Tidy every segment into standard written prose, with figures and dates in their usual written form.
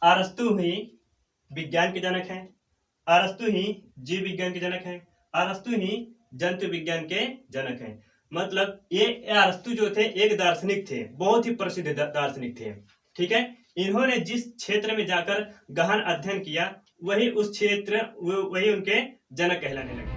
अरस्तु ही विज्ञान के जनक हैं, अरस्तु ही जीव विज्ञान के जनक हैं, अरस्तु ही जंतु विज्ञान के जनक हैं। मतलब ये अरस्तु जो थे एक दार्शनिक थे, बहुत ही प्रसिद्ध दार्शनिक थे। ठीक है, इन्होंने जिस क्षेत्र में जाकर गहन अध्ययन किया वही उस क्षेत्र वही उनके जनक कहलाने लगे।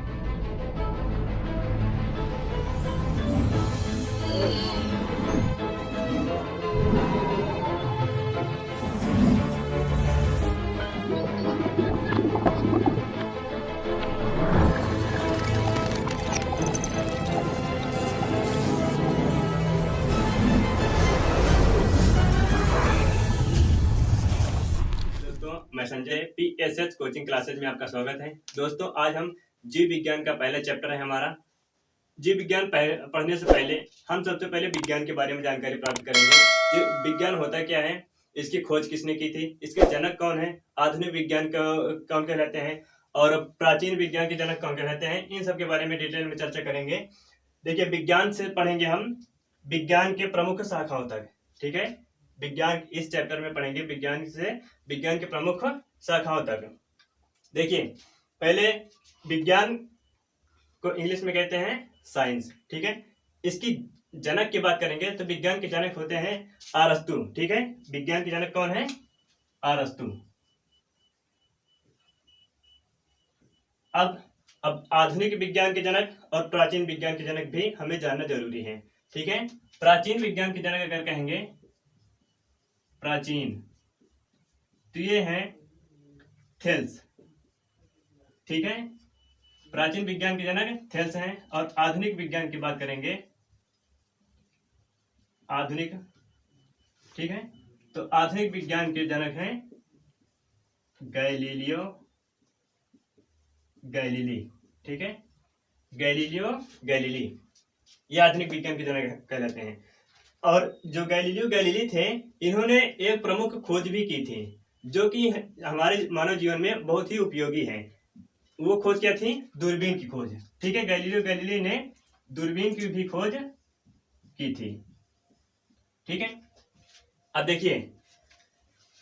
मैं संजय PSH कोचिंग क्लासेज में आपका स्वागत है। दोस्तों, आज हम जीव विज्ञान का पहला चैप्टर है हमारा। जीव विज्ञान पढ़ने से पहले हम सबसे पहले विज्ञान के बारे में जानकारी प्राप्त करेंगे। जीव विज्ञान होता क्या है, इसकी खोज किसने की थी, इसके जनक कौन है, आधुनिक विज्ञान कौन कहलाते हैं और प्राचीन विज्ञान के जनक कौन कहलाते हैं, इन सब के बारे में डिटेल में चर्चा करेंगे। देखिए, विज्ञान से पढ़ेंगे हम विज्ञान के प्रमुख शाखाओं तक। ठीक है, विज्ञान इस चैप्टर में पढ़ेंगे विज्ञान से विज्ञान के प्रमुख शाखाओं तक। देखिए, पहले विज्ञान को इंग्लिश में कहते हैं साइंस। ठीक है, इसकी जनक की बात करेंगे तो विज्ञान के जनक होते हैं अरस्तु। ठीक है, विज्ञान के जनक कौन है, अरस्तु। अब आधुनिक विज्ञान के जनक और प्राचीन विज्ञान के जनक भी हमें जानना जरूरी है। ठीक है, प्राचीन विज्ञान के जनक अगर कहेंगे प्राचीन, तो ये हैं थेल्स। ठीक है, प्राचीन विज्ञान के जनक थेल्स हैं। और आधुनिक विज्ञान की बात करेंगे आधुनिक। ठीक है, तो आधुनिक विज्ञान के जनक हैं गैलीलियो गैलीली। ठीक है, गैलीलियो गैलीली, ये आधुनिक विज्ञान के जनक कहलाते हैं। और जो गैलीलियो गैलीली थे, इन्होंने एक प्रमुख खोज भी की थी जो कि हमारे मानव जीवन में बहुत ही उपयोगी है। वो खोज क्या थी, दूरबीन की खोज। ठीक है, गैलीलियो गैलीली ने दूरबीन की भी खोज की थी। ठीक है, अब देखिए,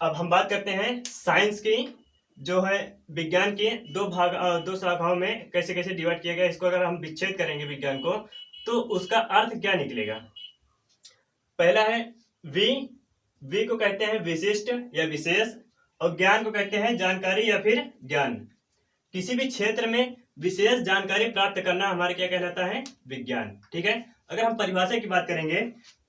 अब हम बात करते हैं साइंस की, जो है विज्ञान के दो शाखाओं में कैसे कैसे डिवाइड किया गया। इसको अगर हम विच्छेद करेंगे विज्ञान को, तो उसका अर्थ क्या निकलेगा। पहला है वी को कहते हैं विशिष्ट या विशेष, और ज्ञान को कहते हैं जानकारी या फिर ज्ञान। किसी भी क्षेत्र में विशेष जानकारी प्राप्त करना हमारे क्या कहलाता है, विज्ञान। ठीक है, अगर हम परिभाषा की बात करेंगे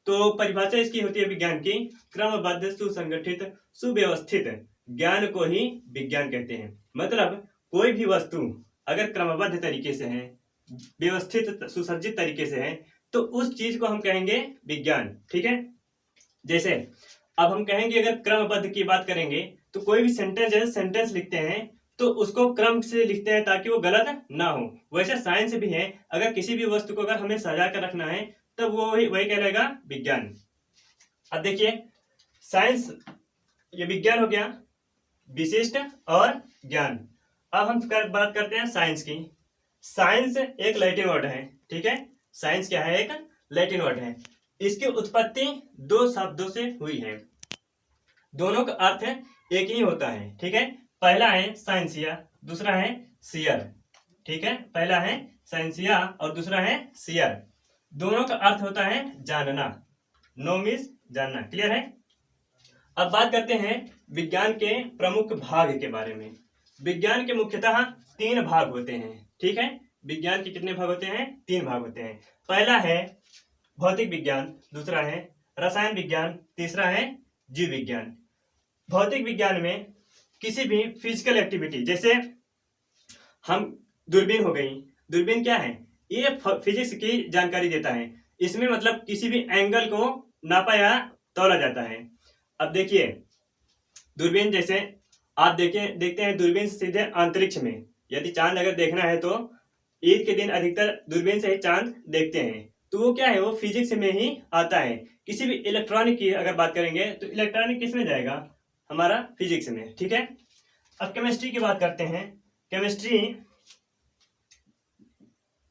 तो परिभाषा इसकी होती है विज्ञान की, क्रमबद्ध, सुसंगठित, सुव्यवस्थित ज्ञान को ही विज्ञान कहते हैं। मतलब कोई भी वस्तु अगर क्रमबद्ध तरीके से है, व्यवस्थित सुसज्जित तरीके से है, तो उस चीज को हम कहेंगे विज्ञान। ठीक है, जैसे अब हम कहेंगे, अगर क्रमबद्ध की बात करेंगे तो कोई भी सेंटेंस लिखते हैं तो उसको क्रम से लिखते हैं ताकि वो गलत ना हो। वैसे साइंस भी है, अगर किसी भी वस्तु को अगर हमें सजा कर रखना है तब वो वही कहलाएगा विज्ञान। अब देखिए, साइंस ये विज्ञान हो गया, विशिष्ट और ज्ञान। अब हम बात करते हैं साइंस की। साइंस एक लैटिन वर्ड है। ठीक है, साइंस क्या है, एक लैटिन वर्ड है। इसकी उत्पत्ति दो शब्दों से हुई है, दोनों का अर्थ एक ही होता है। ठीक है, पहला है साइंसिया, दूसरा है सियर। ठीक है, पहला है साइंसिया और दूसरा है सियर। दोनों का अर्थ होता है जानना, नो मीन्स जानना। क्लियर है। अब बात करते हैं विज्ञान के प्रमुख भाग के बारे में। विज्ञान के मुख्यतः 3 भाग होते हैं। ठीक है, विज्ञान के कितने भाग होते हैं, 3 भाग होते हैं। पहला है भौतिक विज्ञान, दूसरा है रसायन विज्ञान, तीसरा है जीव विज्ञान। भौतिक विज्ञान में किसी भी फिजिकल एक्टिविटी, जैसे हम दूरबीन हो गई, दूरबीन क्या है, ये फिजिक्स की जानकारी देता है। इसमें मतलब किसी भी एंगल को नापा या तौला जाता है। अब देखिए, दूरबीन जैसे आप देखते हैं दूरबीन से सीधे अंतरिक्ष में, यदि चांद अगर देखना है तो ईद के दिन अधिकतर दूरबीन से ही चांद देखते हैं। तो वो क्या है, वो फिजिक्स में ही आता है। किसी भी इलेक्ट्रॉनिक की अगर बात करेंगे तो इलेक्ट्रॉनिक किसमें जाएगा, हमारा फिजिक्स में। ठीक है, अब केमिस्ट्री की बात करते हैं। केमिस्ट्री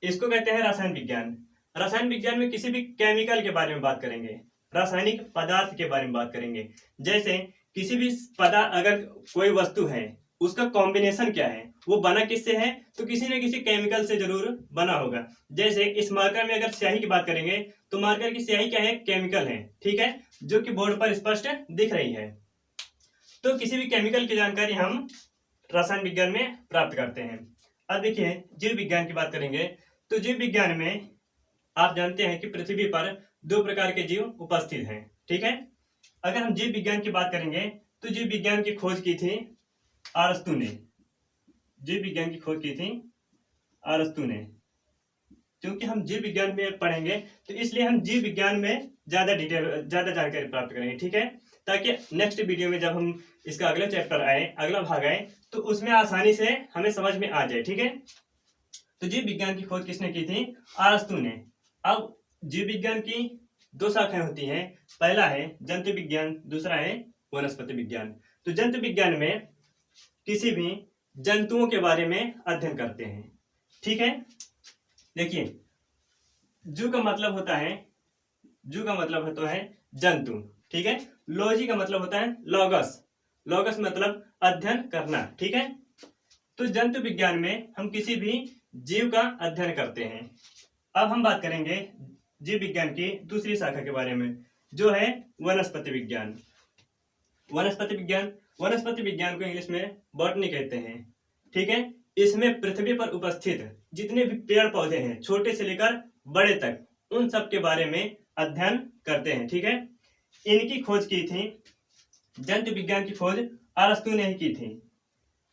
इसको कहते हैं रसायन विज्ञान। रसायन विज्ञान में किसी भी केमिकल के बारे में बात करेंगे, रासायनिक पदार्थ के बारे में बात करेंगे। जैसे किसी भी अगर कोई वस्तु है उसका कॉम्बिनेशन क्या है, वो बना किससे है, तो किसी न किसी केमिकल से जरूर बना होगा। जैसे इस मार्कर में अगर स्याही की बात करेंगे तो मार्कर की स्याही क्या है, केमिकल है, ठीक है, जो कि बोर्ड पर स्पष्ट दिख रही है। तो किसी भी केमिकल की जानकारी हम रसायन विज्ञान में प्राप्त करते हैं। अब देखिए जीव विज्ञान की बात करेंगे तो जीव विज्ञान में आप जानते हैं कि पृथ्वी पर 2 प्रकार के जीव उपस्थित हैं, ठीक है। अगर हम जीव विज्ञान की बात करेंगे तो जीव विज्ञान की खोज की थी अरस्तु ने। जीव विज्ञान की खोज की थी अरस्तु ने। क्योंकि हम जीव विज्ञान में पढ़ेंगे तो इसलिए हम जीव विज्ञान में ज्यादा जानकारी प्राप्त करेंगे, ठीक है, ताकि नेक्स्ट वीडियो में जब हम इसका अगला चैप्टर आए, अगला भाग आए, तो उसमें आसानी से हमें समझ में आ जाए, ठीक है। तो जीव विज्ञान की खोज किसने की थी, अरस्तु ने। अब जीव विज्ञान की 2 शाखाएं होती हैं, पहला है जंतु विज्ञान, दूसरा है वनस्पति विज्ञान। तो जंतु विज्ञान में किसी भी जंतुओं के बारे में अध्ययन करते हैं, ठीक है। देखिए जू का मतलब होता है जंतु, ठीक है। लॉजी का मतलब होता है लॉगस, लॉगस मतलब अध्ययन करना, ठीक है। तो जंतु विज्ञान में हम किसी भी जीव का अध्ययन करते हैं। अब हम बात करेंगे जीव विज्ञान की दूसरी शाखा के बारे में, जो है वनस्पति विज्ञान। वनस्पति विज्ञान को इंग्लिश में बॉटनी कहते हैं, ठीक है। इसमें पृथ्वी पर उपस्थित जितने भी पेड़ पौधे हैं, छोटे से लेकर बड़े तक, उन सब के बारे में अध्ययन करते हैं, ठीक है। इनकी खोज की थी, जंतु विज्ञान की खोज अरस्तु ने ही की थी।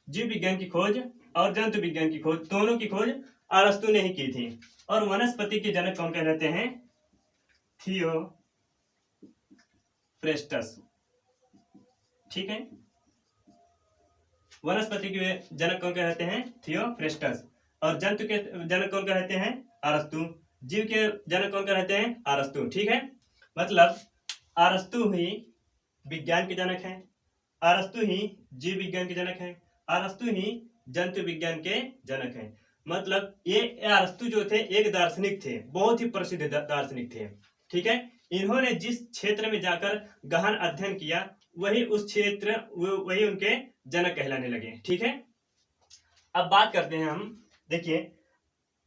जीव विज्ञान की खोज और जंतु विज्ञान की खोज, दोनों की खोज अरस्तु ने ही की थी। और वनस्पति के जनक कौन कहलाते हैं, थियोफ्रेस्टस, ठीक है। वनस्पति के जनक कौन कहलाते हैं, थियोफ्रेस्टस। और जंतु के जनक कौन कहलाते हैं, अरस्तु। जीव के जनक कौन कहलाते हैं, अरस्तु, ठीक है। मतलब अरस्तु ही विज्ञान के जनक है, अरस्तु ही जीव विज्ञान के जनक है, अरस्तु ही जंतु विज्ञान के जनक है। मतलब ये अरस्तु जो थे एक दार्शनिक थे, बहुत ही प्रसिद्ध दार्शनिक थे, ठीक है। इन्होंने जिस क्षेत्र में जाकर गहन अध्ययन किया वही उस क्षेत्र वही उनके जनक कहलाने लगे, ठीक है। अब बात करते हैं हम, देखिए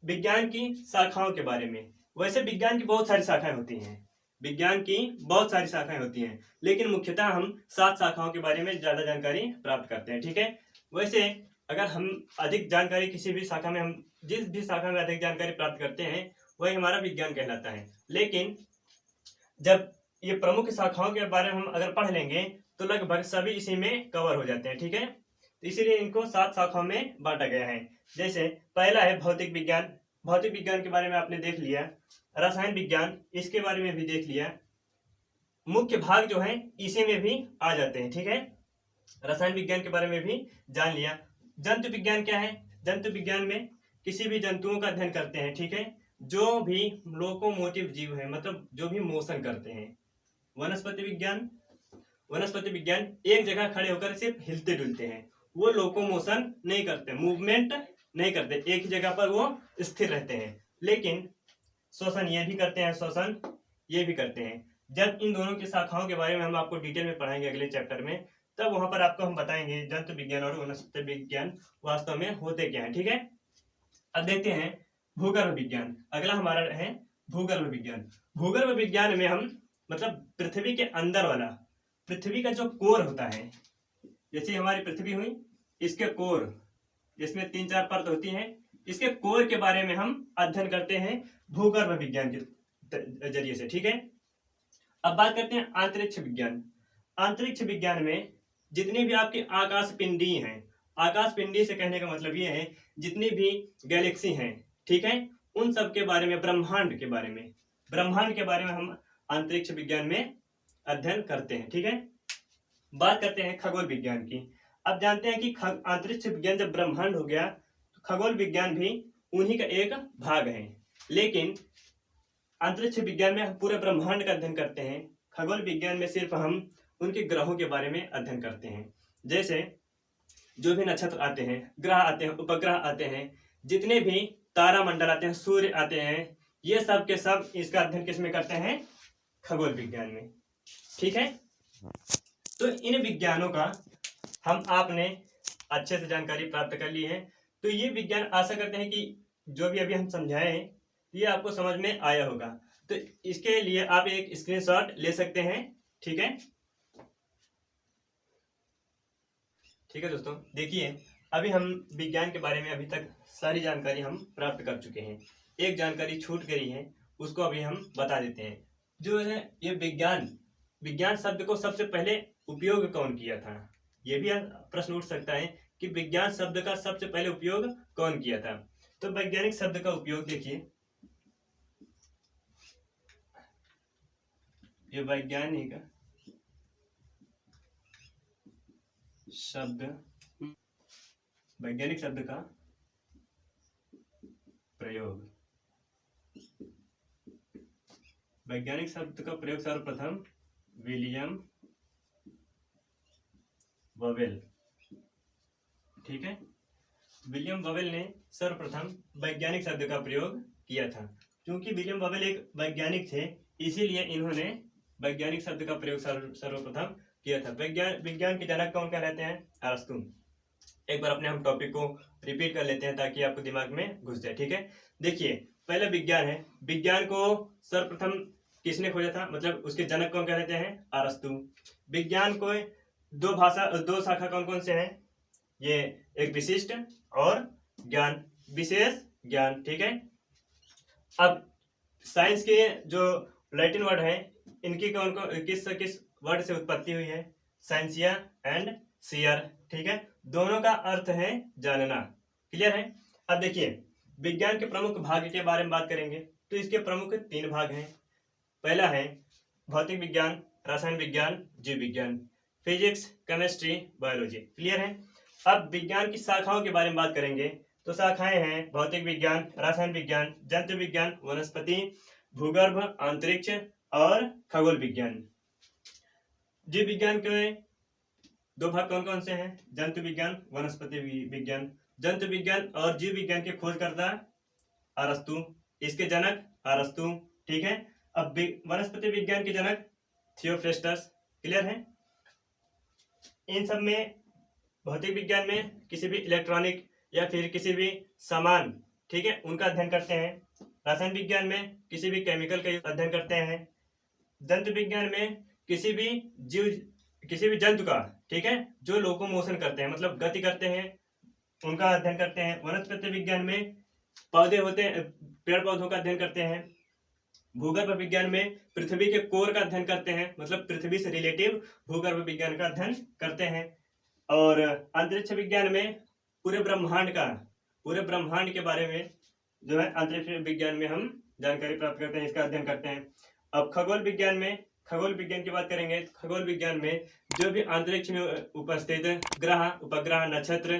विज्ञान की शाखाओं के बारे में। वैसे विज्ञान की बहुत सारी शाखाएं होती हैं, लेकिन मुख्यतः हम 7 शाखाओं के बारे में ज्यादा जानकारी प्राप्त करते हैं, ठीक है। वैसे अगर हम अधिक जानकारी किसी भी शाखा में, हम जिस भी शाखा में अधिक जानकारी प्राप्त करते हैं वही हमारा विज्ञान कहलाता है। लेकिन जब ये प्रमुख शाखाओं के बारे में हम अगर पढ़ लेंगे तो लगभग सभी इसी में कवर हो जाते हैं, ठीक है। तो इसीलिए इनको 7 शाखाओं में बांटा गया है। जैसे पहला है भौतिक विज्ञान। भौतिक विज्ञान के बारे में आपने देख लिया। रसायन विज्ञान, इसके बारे में भी देख लिया। मुख्य भाग जो है इसी में भी आ जाते हैं, ठीक है। रसायन विज्ञान के बारे में भी जान लिया। जंतु विज्ञान क्या है, जंतु विज्ञान में किसी भी जंतुओं का अध्ययन करते हैं, ठीक है, जो भी लोकोमोटिव जीव है, मतलब जो भी मोशन करते हैं। वनस्पति विज्ञान एक जगह खड़े होकर सिर्फ हिलते डुलते हैं, वो लोकोमोशन नहीं करते, मूवमेंट नहीं करते, एक ही जगह पर वो स्थिर रहते हैं। लेकिन श्वसन ये भी करते हैं, श्वसन ये भी करते हैं। जब इन दोनों की शाखाओं के बारे में हम आपको डिटेल में पढ़ाएंगे अगले चैप्टर में, तब वहां पर आपको हम बताएंगे जंतु विज्ञान और वनस्पति विज्ञान वास्तव में होते क्या है, ठीक है। अब देखते हैं भूगर्भ विज्ञान। अगला हमारा है भूगर्भ विज्ञान। भूगर्भ विज्ञान में हम मतलब पृथ्वी के अंदर वाला, पृथ्वी का जो कोर होता है, जैसे हमारी पृथ्वी हुई, इसके कोर, जिसमें 3-4 परत होती हैं, इसके कोर के बारे में हम अध्ययन करते हैं भूगर्भ विज्ञान के जरिए से, ठीक है। अब बात करते हैं अंतरिक्ष विज्ञान। अंतरिक्ष विज्ञान में जितनी भी आपकी आकाश पिंडी हैं, आकाश पिंडी से कहने का मतलब ये है जितनी भी गैलेक्सी हैं, ठीक है, उन सब के बारे में, ब्रह्मांड के बारे में हम अंतरिक्ष विज्ञान में अध्ययन करते हैं, ठीक है। बात करते हैं खगोल विज्ञान की। अब जानते हैं कि अंतरिक्ष विज्ञान जब ब्रह्मांड हो गया तो खगोल विज्ञान भी उन्हीं का एक भाग है। लेकिन अंतरिक्ष विज्ञान में हम पूरे ब्रह्मांड का अध्ययन करते हैं, खगोल विज्ञान में सिर्फ हम उनके ग्रहों के बारे में अध्ययन करते हैं। जैसे जो भी नक्षत्र आते हैं, ग्रह आते हैं, उपग्रह आते हैं, जितने भी तारा मंडल आते हैं, सूर्य आते हैं, ये सब के सब इसका अध्ययन किस में करते हैं, खगोल विज्ञान में, ठीक है। तो इन विज्ञानों का हम आपने अच्छे से जानकारी प्राप्त कर ली है। तो ये विज्ञान आशा करते हैं कि जो भी अभी हम समझाए हैं ये आपको समझ में आया होगा। तो इसके लिए आप एक स्क्रीनशॉट ले सकते हैं। ठीक है, ठीक है दोस्तों, देखिए अभी हम विज्ञान के बारे में अभी तक सारी जानकारी हम प्राप्त कर चुके हैं। एक जानकारी छूट गई है, उसको अभी हम बता देते हैं। जो है ये विज्ञान शब्द को सबसे पहले उपयोग कौन किया था, ये भी प्रश्न उठ सकता है कि विज्ञान शब्द का सबसे पहले उपयोग कौन किया था। तो वैज्ञानिक शब्द का उपयोग देखिए, ये वैज्ञानिक शब्द, वैज्ञानिक शब्द का प्रयोग, वैज्ञानिक शब्द का प्रयोग सर्वप्रथम विलियम बबेल, ठीक है, विलियम बबेल ने सर्वप्रथम वैज्ञानिक शब्द का प्रयोग किया था। क्योंकि विलियम बबेल एक वैज्ञानिक थे, इसीलिए इन्होंने वैज्ञानिक शब्द का प्रयोग सर्वप्रथम किया था। विज्ञान के जनक कौन कहलाते हैं? अरस्तु। एक बार अपने हम टॉपिक को रिपीट कर लेते हैं ताकि आपको दिमाग में घुस जाए। ठीक है, देखिए पहला विज्ञान है, विज्ञान को सर्वप्रथम किसने खोजा था, मतलब उसके जनक कौन कहलाते हैं? अरस्तु। विज्ञान को दो शाखा कौन कौन से हैं? ये एक विशिष्ट और ज्ञान, विशेष ज्ञान। ठीक है, अब साइंस के जो लैटिन वर्ड है इनकी कौन कौन किस वर्ड से उत्पत्ति हुई है? साइंसिया एंड सियर। ठीक है, दोनों का अर्थ है जानना। क्लियर है? अब देखिए विज्ञान के प्रमुख भाग के बारे में बात करेंगे तो इसके प्रमुख 3 भाग हैं। पहला है भौतिक विज्ञान, रसायन विज्ञान, जीव विज्ञान, फिजिक्स, केमिस्ट्री, बायोलॉजी। क्लियर है? अब विज्ञान की शाखाओं के बारे में बात करेंगे तो शाखाएं हैं भौतिक विज्ञान, रसायन विज्ञान, जंतु विज्ञान, वनस्पति, भूगर्भ, अंतरिक्ष और खगोल विज्ञान। जीव विज्ञान के 2 भाग कौन कौन से हैं? जंतु विज्ञान, वनस्पति विज्ञान। जंतु विज्ञान और जीव विज्ञान के खोजकर्ता अरस्तु, इसके जनक अरस्तु। ठीक है, अब वनस्पति विज्ञान के जनक थियोफ्रेस्टस। क्लियर है? इन सब में भौतिक विज्ञान में किसी भी इलेक्ट्रॉनिक या फिर किसी भी सामान, ठीक है, उनका अध्ययन करते हैं। रसायन विज्ञान में किसी भी केमिकल का अध्ययन करते हैं। जंतु विज्ञान में किसी भी जंतु का, ठीक है, जो लोकोमोशन करते हैं मतलब गति करते हैं, उनका अध्ययन करते हैं। वनस्पति विज्ञान में पौधे होते हैं, पेड़ पौधों का अध्ययन करते हैं। भूगर्भ विज्ञान में पृथ्वी के कोर का अध्ययन करते हैं, मतलब पृथ्वी से रिलेटिव भूगर्भ विज्ञान का अध्ययन करते हैं। और अंतरिक्ष विज्ञान में पूरे ब्रह्मांड के बारे में जो है अंतरिक्ष विज्ञान में हम जानकारी प्राप्त करते हैं, इसका अध्ययन करते हैं। अब खगोल विज्ञान की बात करेंगे। खगोल विज्ञान में जो भी अंतरिक्ष में उपस्थित ग्रह, उपग्रह, नक्षत्र,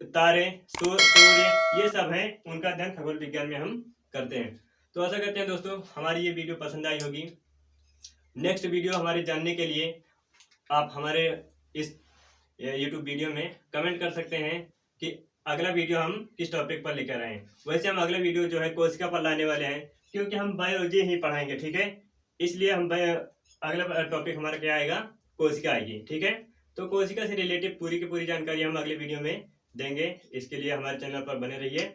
तारे, सूर्य, ये सब हैं, उनका अध्ययन खगोल विज्ञान में हम करते हैं। तो आशा करते हैं दोस्तों हमारी ये वीडियो पसंद आई होगी। नेक्स्ट वीडियो हमारे जानने के लिए आप हमारे इस YouTube वीडियो में कमेंट कर सकते हैं कि अगला वीडियो हम किस टॉपिक पर लेकर आए हैं। वैसे हम अगला वीडियो जो है कोशिका पर लाने वाले हैं, क्योंकि हम बायोलॉजी ही पढ़ाएंगे। ठीक है, इसलिए हम अगला टॉपिक हमारा क्या आएगा? कोशिका आएगी। ठीक है, तो कोशिका से रिलेटेड पूरी की पूरी जानकारी हम अगले वीडियो में देंगे। इसके लिए हमारे चैनल पर बने रहिए।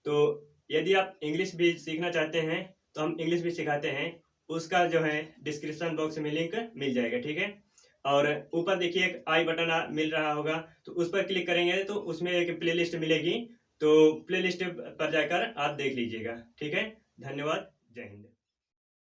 तो यदि आप इंग्लिश भी सीखना चाहते हैं तो हम इंग्लिश भी सिखाते हैं, उसका जो है डिस्क्रिप्शन बॉक्स में लिंक मिल जाएगा। ठीक है, और ऊपर देखिए एक आई बटन मिल रहा होगा, तो उस पर क्लिक करेंगे तो उसमें एक प्लेलिस्ट मिलेगी, तो प्लेलिस्ट पर जाकर आप देख लीजिएगा। ठीक है, धन्यवाद, जय हिंद।